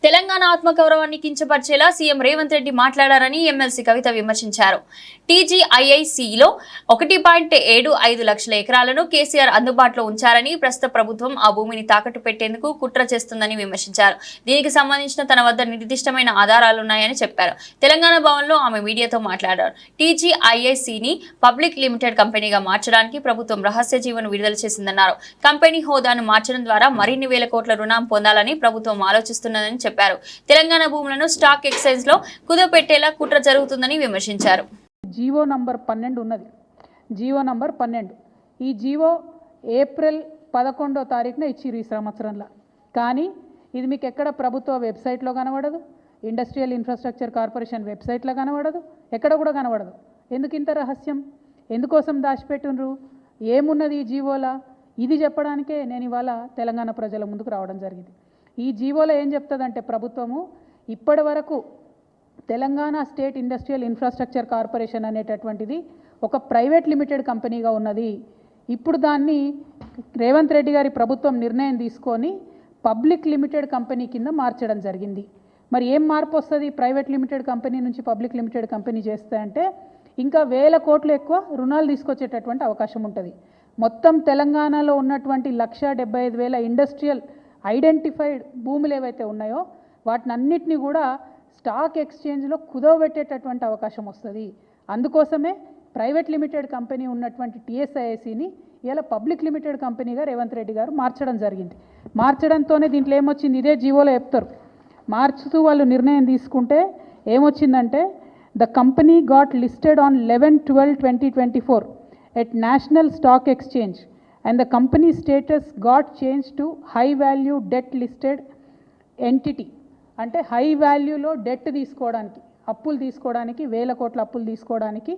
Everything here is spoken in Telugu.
తెలంగాణ ఆత్మగౌరవాన్ని కించపరిచేలా సీఎం రేవంత్ రెడ్డి మాట్లాడారని ఎమ్మెల్సీ కవిత విమర్శించారు. టీజీఐఐసీలో 1.75 లక్షల ఎకరాలను కేసీఆర్ అందుబాటులో ఉంచారని, ప్రస్తుత ప్రభుత్వం ఆ భూమిని తాకట్టు పెట్టేందుకు కుట్ర చేస్తుందని విమర్శించారు. దీనికి సంబంధించిన తన వద్ద నిర్దిష్టమైన ఆధారాలున్నాయని చెప్పారు. తెలంగాణ భవన్లో ఆమె మీడియాతో మాట్లాడారు. టీజీఐఐసీని పబ్లిక్ లిమిటెడ్ కంపెనీగా మార్చడానికి ప్రభుత్వం రహస్య జీవోను విడుదల చేసిందన్నారు. కంపెనీ హోదాను మార్చడం ద్వారా మరిన్ని వేల కోట్ల రుణం పొందాలని ప్రభుత్వం ఆలోచిస్తున్నదని చెప్పారు. తెలంగాణ భూములను స్టాక్ ఎక్స్చేంజ్ లో కుదపెట్టేలా కుట్ర జరుగుతుందని విమర్శించారు. జీవో నంబర్ 12 ఉన్నది. జీవో నంబర్ 12 ఈ జీవో ఏప్రిల్ 11వ తారీఖున ఇచ్చిరు ఈ సంవత్సరంలో. కానీ ఇది మీకు ఎక్కడ ప్రభుత్వ వెబ్సైట్లో కనబడదు, ఇండస్ట్రియల్ ఇన్ఫ్రాస్ట్రక్చర్ కార్పొరేషన్ వెబ్సైట్లో కనబడదు, ఎక్కడ కూడా కనబడదు. ఎందుకు ఇంత రహస్యం? ఎందుకోసం దాచిపెట్టినరు? ఏమున్నది ఈ జీవోలా? ఇది చెప్పడానికే నేను ఇవాళ తెలంగాణ ప్రజల ముందుకు రావడం జరిగింది. ఈ జీవోలో ఏం చెప్తుందంటే ప్రభుత్వము ఇప్పటి వరకు Telangana state industrial infrastructure corporation అనేటటువంటిది ఒక ప్రైవేట్ లిమిటెడ్ కంపెనీగా ఉన్నది. ఇప్పుడు దాన్ని రేవంత్ రెడ్డి గారి ప్రభుత్వం నిర్ణయం తీసుకొని పబ్లిక్ లిమిటెడ్ కంపెనీ కింద మార్చడం జరిగింది. మరి ఏం మార్పు వస్తుంది ప్రైవేట్ లిమిటెడ్ కంపెనీ నుంచి పబ్లిక్ లిమిటెడ్ కంపెనీ చేస్తే అంటే ఇంకా వేల కోట్లు ఎక్కువ రుణాలు తీసుకొచ్చేటటువంటి అవకాశం ఉంటుంది. మొత్తం తెలంగాణలో ఉన్నటువంటి 1,75,000 ఇండస్ట్రియల్ ఐడెంటిఫైడ్ భూములు ఏవైతే ఉన్నాయో వాటిని అన్నిటినీ కూడా స్టాక్ ఎక్స్చేంజ్లో కుదవబెట్టేటటువంటి అవకాశం వస్తుంది. అందుకోసమే ప్రైవేట్ లిమిటెడ్ కంపెనీ ఉన్నటువంటి టీఎస్ఐఐసిని ఇలా పబ్లిక్ లిమిటెడ్ కంపెనీగా రేవంత్ రెడ్డి గారు మార్చడం జరిగింది. మార్చడంతోనే దీంట్లో ఏమొచ్చింది, ఇదే జీవోలో చెప్తారు. మార్చుతూ వాళ్ళు నిర్ణయం తీసుకుంటే ఏమొచ్చిందంటే the company got listed on 11/12/2024 at National Stock Exchange and the company status got changed to high value debt listed entity. అంటే హై వాల్యూలో డెట్ తీసుకోవడానికి, అప్పులు తీసుకోవడానికి, వేల కోట్ల అప్పులు తీసుకోవడానికి